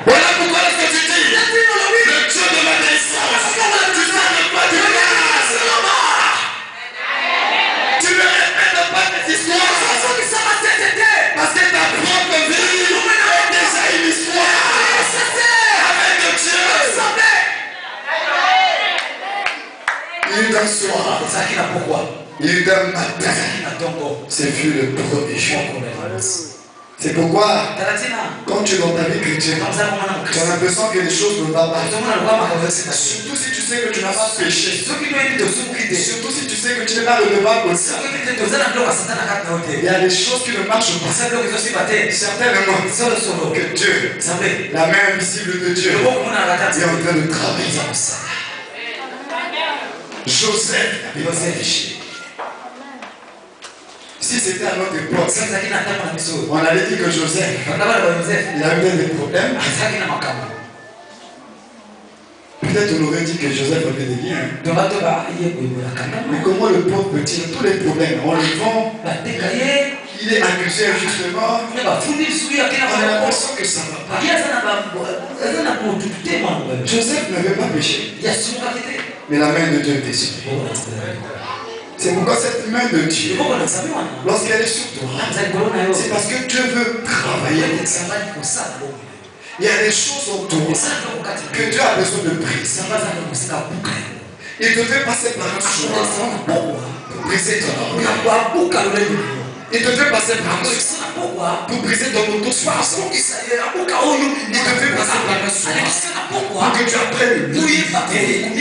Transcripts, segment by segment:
Voilà pourquoi lorsque tu dis le Dieu de ma naissance, tu sais de quoi tu parles. Tu ne répètes pas tes histoires. Parce que ta propre vie est déjà une histoire avec Dieu. Il d'un soir, il d'un matin, ce fut le premier jour. C'est pourquoi, quand tu es dans ta vie chrétienne, tu as l'impression que les choses ne vont pas. Surtout si tu sais que tu n'as pas péché. Surtout si tu sais que tu n'es pas redevable au sein. Il y a des choses qui ne marchent pas. Certainement que Dieu, la main invisible de Dieu, est en train de travailler. Joseph avait péché. Si c'était à notre époque, on allait dire que Joseph, il avait des problèmes. Peut-être on aurait dit que Joseph avait des biens. Mais comment le pauvre peut-il tous les problèmes? On le vend, il est accusé injustement. On a l'impression que ça ne va pas. Joseph n'avait pas péché. Mais la main de Dieu était sur lui. C'est pourquoi cette main de Dieu, lorsqu'elle est sur toi, c'est parce que Dieu veut travailler avec ça. Il y a des choses autour que Dieu a besoin de briser. Il te fait passer par un chemin pour briser ton orgueil. Il te fait passer par un chemin pour briser ton autosuffisance. Il te fait passer par un chemin pour que tu apprennes l'humilité.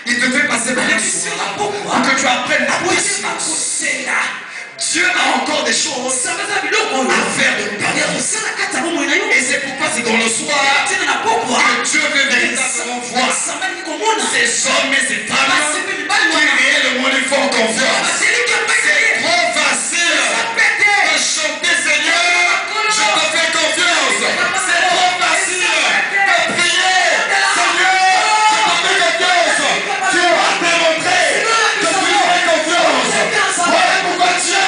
Il te fait passer par un chemin pour que tu apprennes la puissance. Dieu a encore des choses à faire de ta vie. Et c'est pourquoi c'est dans le soir que Dieu veut véritablement voir ces hommes et ces femmes qui réellement lui font confiance. C'est trop facile de chanter Seigneur, je te fais confiance. C'est trop facile de prier Seigneur, je te fais confiance. Dieu a démontré que tu lui fais confiance. Voilà pourquoi Dieu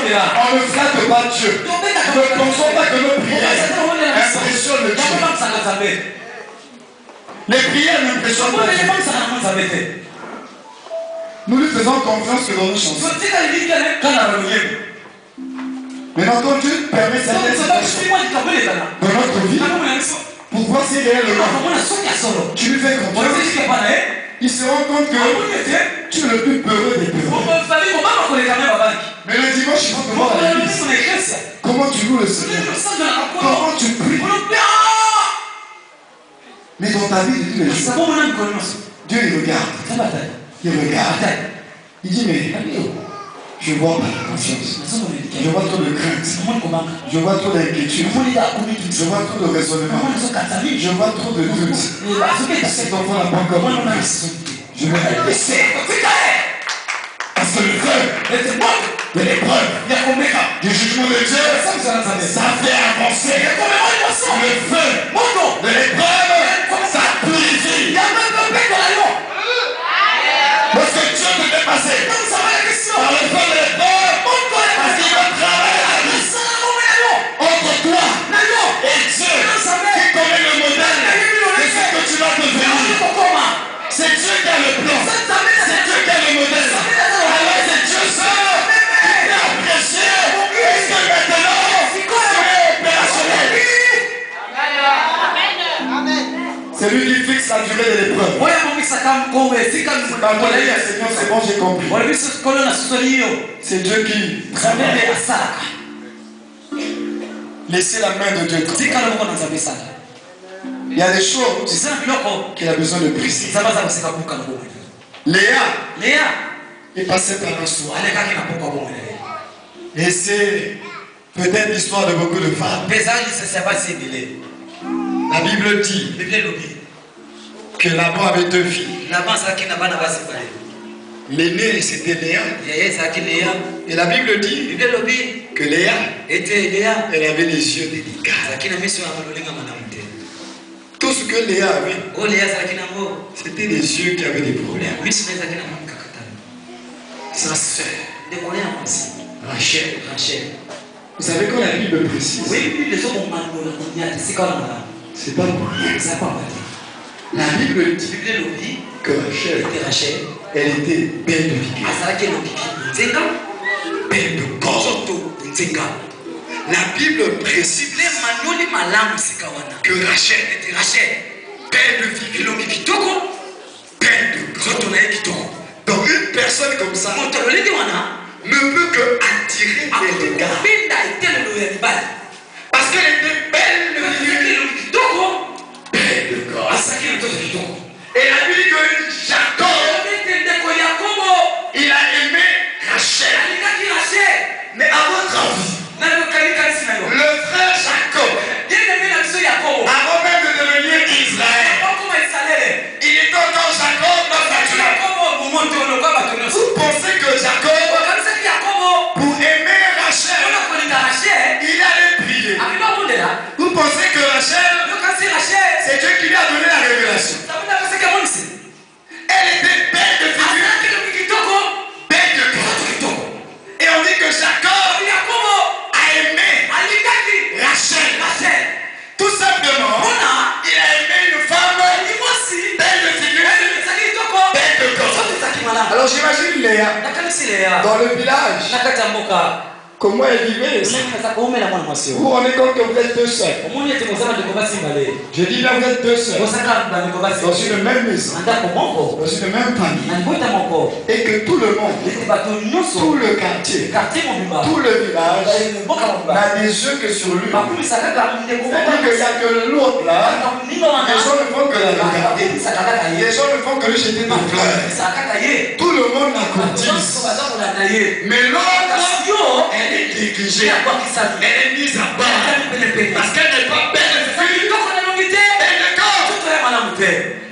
on ne flatte pas Dieu. Ne pensons pas que nos prières impressionnent Dieu. Les prières n'impressionnent pas Dieu. Nous lui faisons confiance que dans nos chansons. Maintenant, quand Dieu permet certaines situations dans notre vie, pour voir si réellement tu lui fais confiance, il se rend compte que tu es le plus peureux des peureux. Mais le dimanche, il faut te voir à l'église. Comment tu loues le Seigneur? Comment tu pries? Mais dans ta vie de tous les jours, Dieu il regarde. Il regarde. Il dit, mais je vois pas la confiance. Je vois trop de crainte. Je vois trop d'inquiétude. Je vois trop de raisonnement. Je vois trop de doutes. Cet enfant n'a pas encore compris. Je vais le laisser. Parce que le feu de l'épreuve, du jugement de Dieu, ça fait avancer. Le feu de l'épreuve, ça purifie. Parce que Dieu te fait passer par le feu de l'épreuve, parce qu'il va travailler la vie entre toi et Dieu, qui connaît le modèle de ce que tu vas devenir. C'est Dieu qui a le plan, c'est Dieu qui a le modèle. Alors c'est Dieu seul qui t'a apprécié. Est-ce que maintenant tu es opérationnel? C'est lui qui fixe la durée de l'épreuve. Seigneur, c'est bon, j'ai compris. C'est Dieu qui travaille. Laissez la main de Dieu. Il y a des choses qu'il a besoin de briser. Léa est passée par un soir. Et c'est peut-être l'histoire de beaucoup de femmes. La Bible dit que Laban avait deux filles. L'aîné, c'était Léa. Et la Bible dit que Léa, elle avait les yeux délicats. Tout ce que Léa avait, c'était des yeux qui avaient des problèmes. Sa sœur, Rachel. Vous savez quand la Bible précise, c'est pas pour rien. La Bible dit que Rachel, elle était belle de figure, belle de corps. La Bible précise que Rachel était belle de figure, belle de corps. Donc une personne comme ça ne peut que attirer les regards. Parce qu'elle était belle de figure, belle de corps. Et la Bible dit que Jacob, il a aimé Rachel. Mais à votre avis, le frère Jacob, avant même de devenir Israël, il est encore Jacob dans sa vie. Vous pensez que Jacob, pour aimer Rachel, il allait prier? Vous pensez que Rachel, c'est Dieu qui lui a donné la révélation? Elle était belle de figure, belle de corps. Et on dit que Jacob a aimé Rachel. Tout simplement, il a aimé une femme belle de figure, belle de corps. Alors j'imagine Léa dans le village. Comment elle vivait? Vous rendez compte que vous êtes deux sœurs. Je dis là, vous êtes deux sœurs dans une même maison, dans une même famille, et que tout le monde, tout le quartier, tout le village n'a des yeux que sur lui. C'est-à-dire qu'il n'y a que l'autre là. Les gens ne font que la regarder. Les gens ne font que lui jeter des fleurs. Tout le monde la courtise. Mais l'autre, elle est négligée. Elle est mise à part. Parce qu'elle n'est pas belle de figure, belle de corps.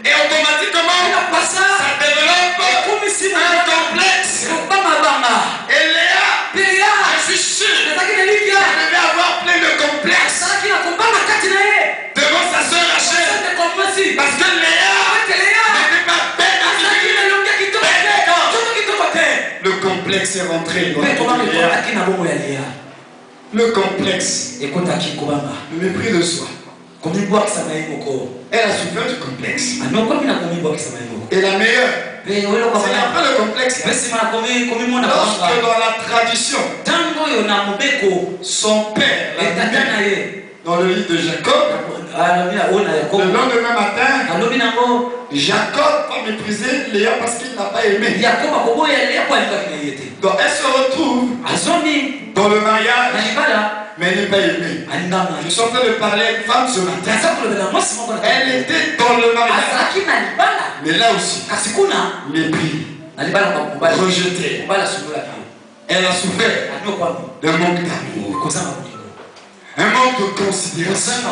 Et automatiquement, ça développe un complexe. Et Léa, je suis sûr, elle devait avoir plein de complexes devant sa soeur Rachel. Parce que Léa n'était pas belle de figure, belle de corps. Le complexe est rentré dans Léa. Le complexe, le mépris de soi. Elle a souffert du complexe. Et la meilleure, c'est après le complexe. Lorsque dans la tradition, son père l'a mis dans le lit de Jacob, le lendemain matin, Jacob va mépriser Léa parce qu'il n'a pas aimé. Donc elle se retrouve dans le mariage, mais elle n'est pas aimée. Je suis en train de parler à une femme ce matin. Elle était dans le mariage, mais là aussi, mépris, rejetée. Elle a souffert d'un manque d'amour, un manque de considération.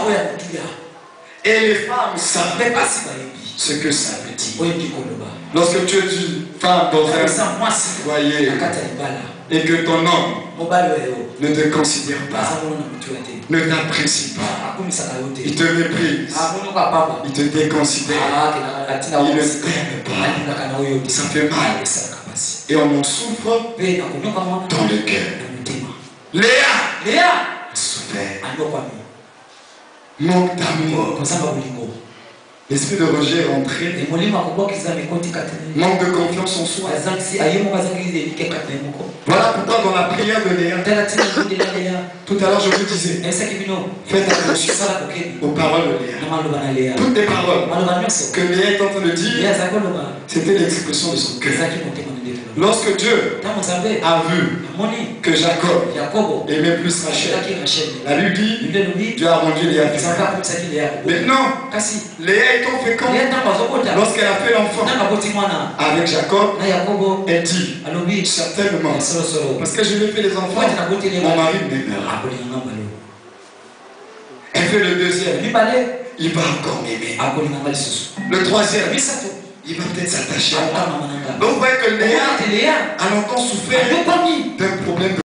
Et les femmes savent ce que ça veut dire. Lorsque tu es une femme dans un foyer et que ton homme ne te considère pas, ne t'apprécie pas, il te méprise, il te déconsidère, il ne t'aime pas, ça fait mal. Et on en souffre dans le cœur. Léa a souffert. Manque d'amour. L'esprit de rejet est rentré. Manque de confiance en soi. Voilà pourquoi dans la prière de Léa, tout à l'heure je vous disais, faites attention aux paroles de Léa. Toutes les paroles que Léa est en train de dire, c'était l'expression de son cœur. Lorsque Dieu a vu que Jacob aimait plus Rachel, la Bible dit, Dieu a rendu Léa. Maintenant, Léa étant féconde, lorsqu'elle a fait l'enfant avec Jacob, elle dit certainement, parce que je lui ai fait les enfants, mon mari m'aimera. Elle fait le deuxième, il va encore m'aimer. Le troisième, il va peut-être s'attacher à moi. Donc vous voyez que Léa a longtemps souffert d'un problème de